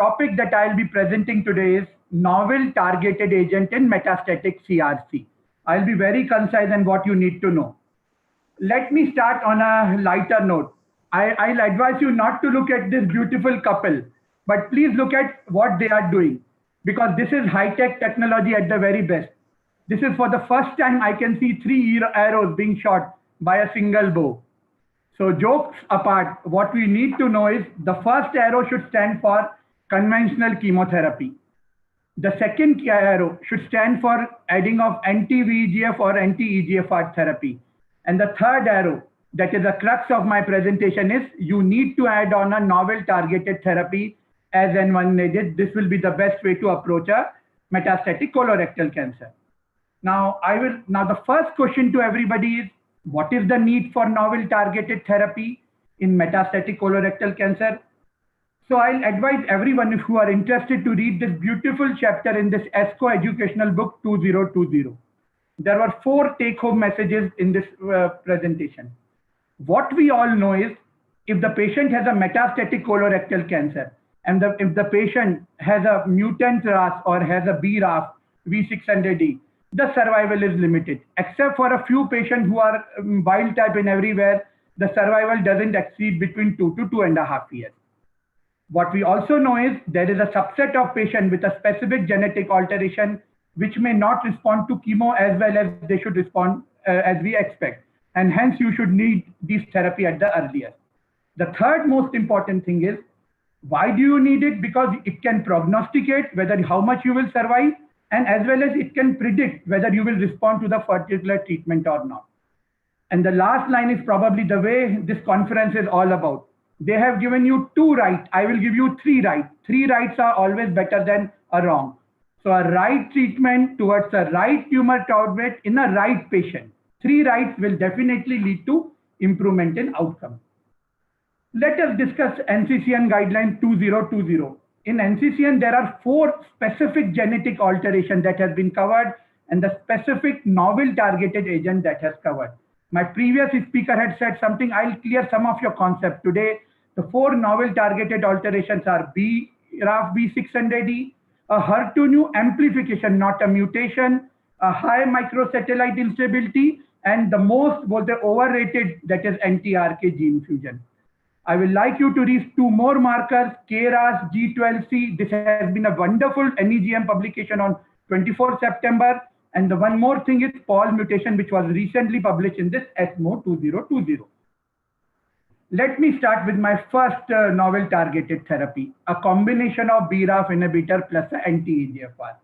topic that I'll be presenting today is novel targeted agent in metastatic CRC. I'll be very concise in what you need to know. Let me start on a lighter note. I'll advise you not to look at this beautiful couple, but please look at what they are doing because this is high-tech technology at the very best. This is for the first time I can see three arrows being shot by a single bow. So jokes apart, what we need to know is the first arrow should stand for conventional chemotherapy. The second arrow should stand for adding of anti-VEGF or anti-EGFR therapy. And the third arrow, that is the crux of my presentation, is you need to add on a novel targeted therapy as and when needed. This will be the best way to approach a metastatic colorectal cancer. Now the first question to everybody is, what is the need for novel targeted therapy in metastatic colorectal cancer? So I'll advise everyone who are interested to read this beautiful chapter in this ESCO educational book 2020. There were 4 take-home messages in this presentation. What we all know is if the patient has a metastatic colorectal cancer and if the patient has a mutant RAS or has a BRAF V600E, the survival is limited. Except for a few patients who are wild type in everywhere, the survival doesn't exceed between 2 to 2.5 years. What we also know is there is a subset of patients with a specific genetic alteration which may not respond to chemo as well as they should respond as we expect. And hence you should need this therapy at the earliest. The third most important thing is, why do you need it? Because it can prognosticate whether how much you will survive, and as well as it can predict whether you will respond to the particular treatment or not. And the last line is probably the way this conference is all about. They have given you 2 rights. I will give you 3 rights. 3 rights are always better than a wrong. So a right treatment towards a right tumor target in a right patient. 3 rights will definitely lead to improvement in outcome. Let us discuss NCCN guideline 2020. In NCCN, there are 4 specific genetic alterations that has been covered and the specific novel targeted agent that has covered. My previous speaker had said something. I'll clear some of your concept today. The 4 novel targeted alterations are BRAF V600E, a HER2/neu amplification, not a mutation, a high microsatellite instability, and the most was the overrated, that is anti-RK gene fusion. I will like you to read 2 more markers, KRAS G12C. This has been a wonderful NEGM publication on 24 September. And the one more thing is Paul mutation, which was recently published in this ESMO 2020. Let me start with my first novel targeted therapy, a combination of BRAF inhibitor plus anti-EGFR.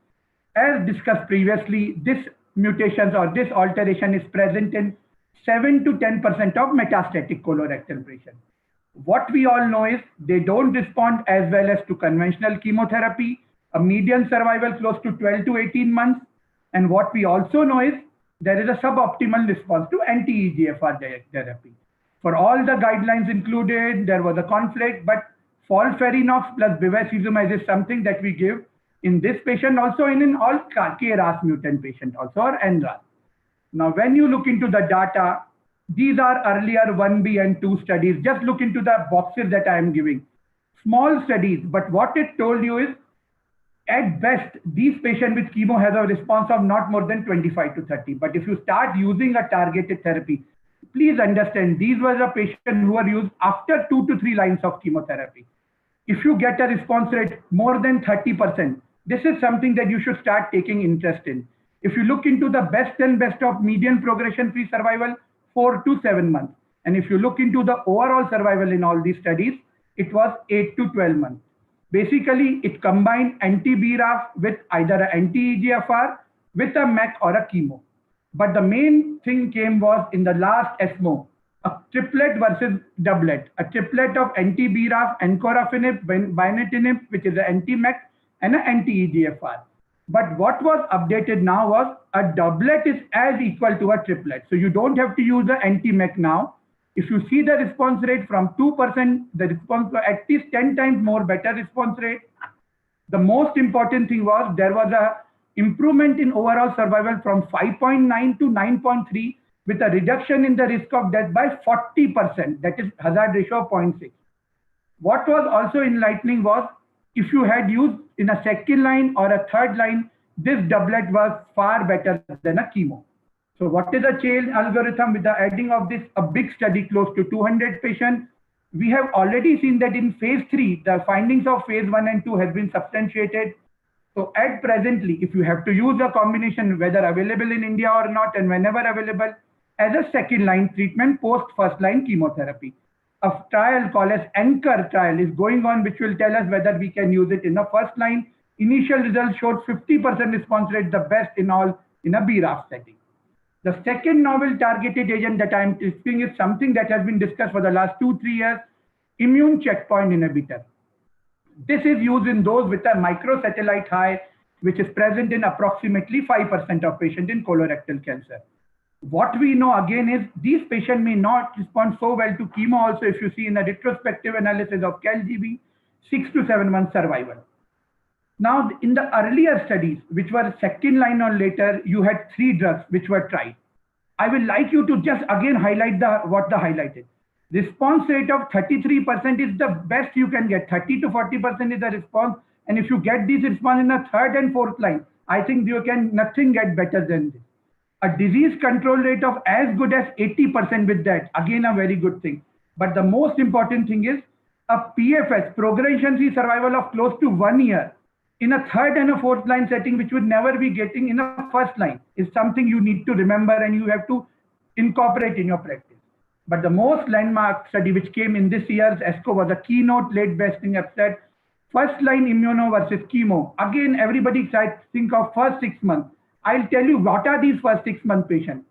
As discussed previously, this mutations or this alteration is present in 7 to 10% of metastatic colorectal patients. What we all know is they don't respond as well as to conventional chemotherapy, a median survival close to 12 to 18 months. And what we also know is there is a suboptimal response to anti-EGFR therapy. For all the guidelines included, there was a conflict, but FOLFIRINOX plus bevacizumab is something that we give in this patient, also in all KRAS mutant patient also, or NRAS. Now, when you look into the data, these are earlier 1B and 2 studies. Just look into the boxes that I am giving. Small studies, but what it told you is, at best, these patients with chemo has a response of not more than 25 to 30. But if you start using a targeted therapy, please understand, these were the patients who were used after 2 to 3 lines of chemotherapy. If you get a response rate more than 30%, this is something that you should start taking interest in. If you look into the best and best of median progression-free survival, 4 to 7 months. And if you look into the overall survival in all these studies, it was 8 to 12 months. Basically, it combined anti-BRAF with either an anti-EGFR with a MEK or a chemo. But the main thing came was in the last ESMO, a triplet versus doublet, a triplet of anti-BRAF, encorafenib, binitinib, which is an anti-MEK, and an anti-EGFR. But what was updated now was a doublet is as equal to a triplet. So you don't have to use the anti-MEK now. If you see the response rate from 2%, the response was at least 10 times more better response rate. The most important thing was there was a improvement in overall survival from 5.9 to 9.3 with a reduction in the risk of death by 40%, that is hazard ratio of 0.6. What was also enlightening was if you had used in a second line or a third line, this doublet was far better than a chemo. So what is a change algorithm? With the adding of this, a big study close to 200 patients, we have already seen that in phase 3, the findings of phase 1 and 2 has been substantiated. So at presently, if you have to use a combination, whether available in India or not, and whenever available, as a second line treatment post first line chemotherapy. A trial called as Anchor trial is going on, which will tell us whether we can use it in the first line. Initial results showed 50% response rate, the best in all in a BRAF setting. The second novel targeted agent that I am discussing is something that has been discussed for the last 2-3 years, immune checkpoint inhibitor. This is used in those with a microsatellite high, which is present in approximately 5% of patients in colorectal cancer. What we know again is these patients may not respond so well to chemo also, if you see in a retrospective analysis of CALGB, 6 to 7 months survival. Now, in the earlier studies, which were second line or later, you had 3 drugs which were tried. I will like you to just again highlight what the highlighted. Response rate of 33% is the best you can get. 30 to 40% is the response. And if you get this response in the third and fourth line, I think you can nothing get better than this. A disease control rate of as good as 80% with that, again a very good thing. But the most important thing is a PFS, progression-free survival of close to 1 year in a third and a fourth line setting, which would never be getting in a first line, is something you need to remember and you have to incorporate in your practice. But the most landmark study which came in this year's ESCO was a keynote late breasting upset, first line immuno versus chemo. Again, everybody think of first 6 months. I'll tell you what are these first 6 month patients.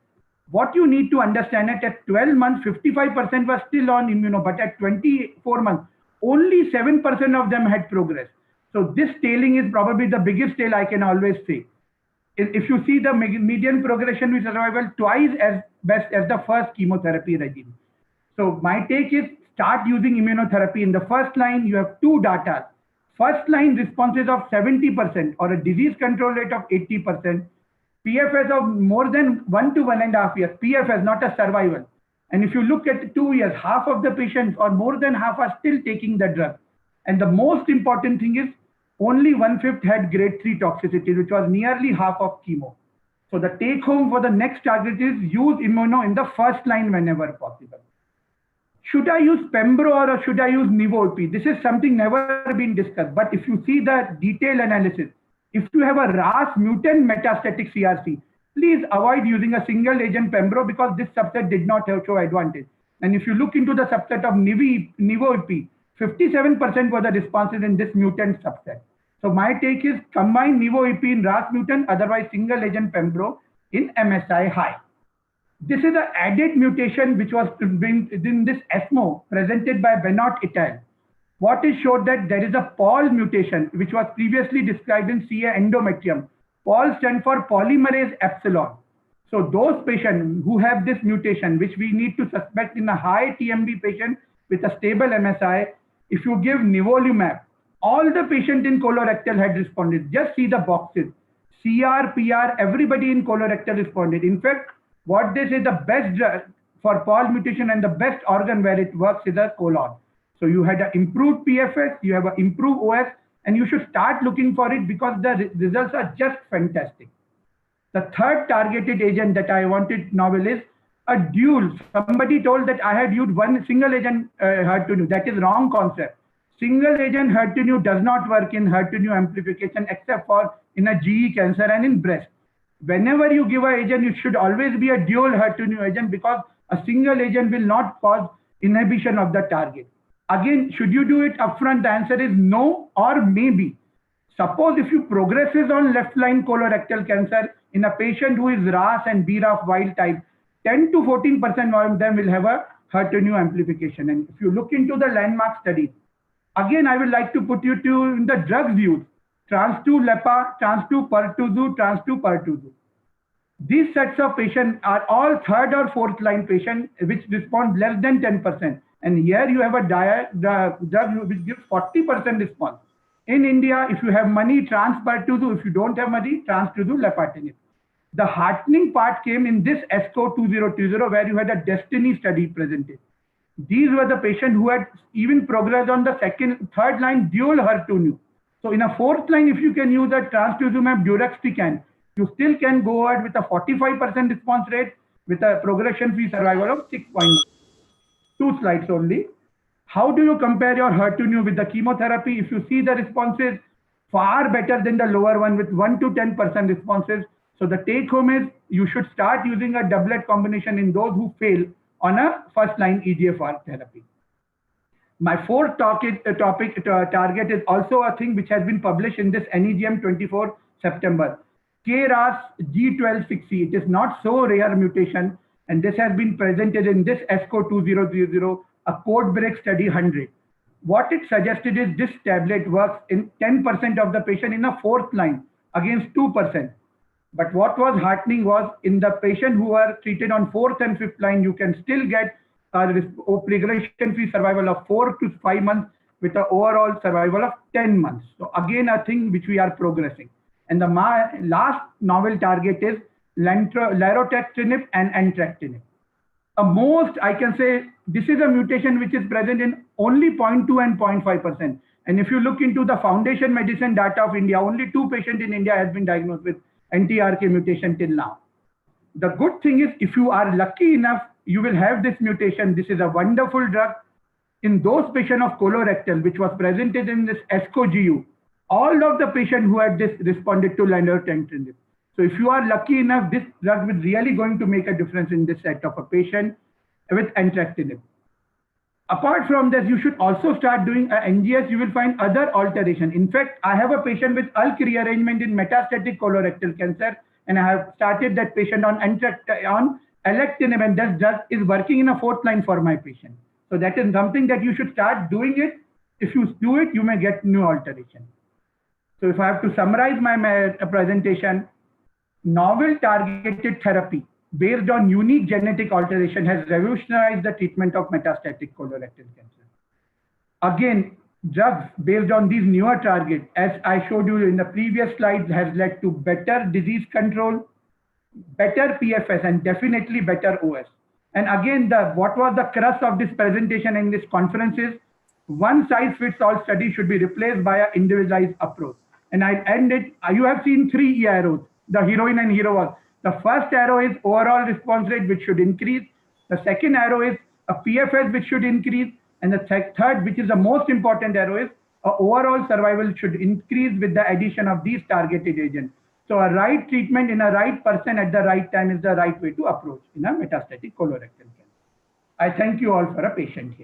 What you need to understand is at 12 months, 55% was still on immuno, but at 24 months, only 7% of them had progressed. So this tailing is probably the biggest tail I can always say. If you see the median progression with survival twice as best as the first chemotherapy regime. So my take is start using immunotherapy in the first line. You have 2 data. First line responses of 70% or a disease control rate of 80%. PFS of more than 1 to 1.5 years. PFS, not a survival. And if you look at 2 years, half of the patients or more than half are still taking the drug. And the most important thing is only 1/5 had grade 3 toxicity, which was nearly half of chemo. So the take home for the next target is use immuno in the first line whenever possible. Should I use Pembro or should I use Nivo-IP? This is something never been discussed. But if you see the detailed analysis, if you have a RAS mutant metastatic CRC, please avoid using a single agent Pembro because this subset did not show advantage. And if you look into the subset of Nivo-IP, 57% were the responses in this mutant subset. So my take is combine Nivo-IP in RAS mutant, otherwise single agent Pembro in MSI high. This is an added mutation which was in this ESMO presented by Benoit et al. What is showed that there is a POL mutation which was previously described in CA endometrium. POL stands for polymerase epsilon. So those patients who have this mutation, which we need to suspect in a high TMB patient with a stable MSI, if you give nivolumab, all the patients in colorectal had responded. Just see the boxes. CR, PR, everybody in colorectal responded. In fact, what they say the best drug for POL mutation and the best organ where it works is a colon. So you had an improved PFS, you have an improved OS, and you should start looking for it because the results are just fantastic. The third targeted agent that I wanted novel is a dual. Somebody told that I had used one single agent HER2/neu. That is wrong concept. Single agent HER2/neu does not work in HER2/neu amplification except for in a GE cancer and in breast. Whenever you give an agent, it should always be a dual HER2/neu agent because a single agent will not cause inhibition of the target. Again, should you do it upfront? The answer is no or maybe. Suppose if you progresses on left line colorectal cancer in a patient who is RAS and BRAF wild type, 10 to 14% of them will have a HER2/neu amplification. And if you look into the landmark studies, again, I would like to put you to in the drugs used. Trans-2 LEPA, Trans-2 Pertuzumab, Trans-2 Pertuzumab. These sets of patients are all third or fourth line patients which respond less than 10%. And here you have a drug which gives 40% response. In India, if you have money, Trans-Pertuzumab. If you don't have money, Trans-2 Lepatinib. The heartening part came in this ESCO 2020 where you had a Destiny study presented. These were the patients who had even progressed on the third line dual HER2/neu. So in a fourth line, if you can use a trastuzumab deruxtecan, you still can go ahead with a 45% response rate with a progression-free survival of 6.2 slides only. How do you compare your HER2/neu with the chemotherapy? If you see the responses, far better than the lower one with 1 to 10% responses. So the take home is you should start using a doublet combination in those who fail on a first line EGFR therapy. My fourth target is also a thing which has been published in this NEJM 24 September. KRAS G1260. It is not so rare mutation, and this has been presented in this ESCO 2000, a code break study 100. What it suggested is this tablet works in 10% of the patient in a fourth line against 2%. But what was heartening was in the patient who are treated on fourth and fifth line, you can still get a progression-free survival of 4 to 5 months with an overall survival of 10 months. So again, a thing which we are progressing. And the last novel target is larotrectinib and entrectinib. Most, I can say, this is a mutation which is present in only 0.2 and 0.5%. And if you look into the Foundation Medicine data of India, only 2 patients in India has been diagnosed with NTRK mutation till now. The good thing is if you are lucky enough, you will have this mutation. This is a wonderful drug. In those patients of colorectal, which was presented in this ESCO-GU, all of the patients who had this responded to larotrectinib. So if you are lucky enough, this drug is really going to make a difference in this set of a patient with entrectinib. Apart from this, you should also start doing a NGS. You will find other alteration. In fact, I have a patient with ALK rearrangement in metastatic colorectal cancer, and I have started that patient on alectinib, and that drug is working in a fourth line for my patient. So that is something that you should start doing it. If you do it, you may get new alteration. So if I have to summarize my presentation, novel targeted therapy based on unique genetic alteration has revolutionized the treatment of metastatic colorectal cancer. Again, drugs based on these newer targets, as I showed you in the previous slides, has led to better disease control, better PFS, and definitely better OS. And again, what was the crux of this presentation and this conference is one size fits all study should be replaced by an individualized approach. And I end it. You have seen 3 arrows, the heroine and hero was. The first arrow is overall response rate, which should increase. The second arrow is a PFS, which should increase. And the third, which is the most important arrow, is overall survival should increase with the addition of these targeted agents. So a right treatment in a right person at the right time is the right way to approach in a metastatic colorectal cancer. I thank you all for a patient here.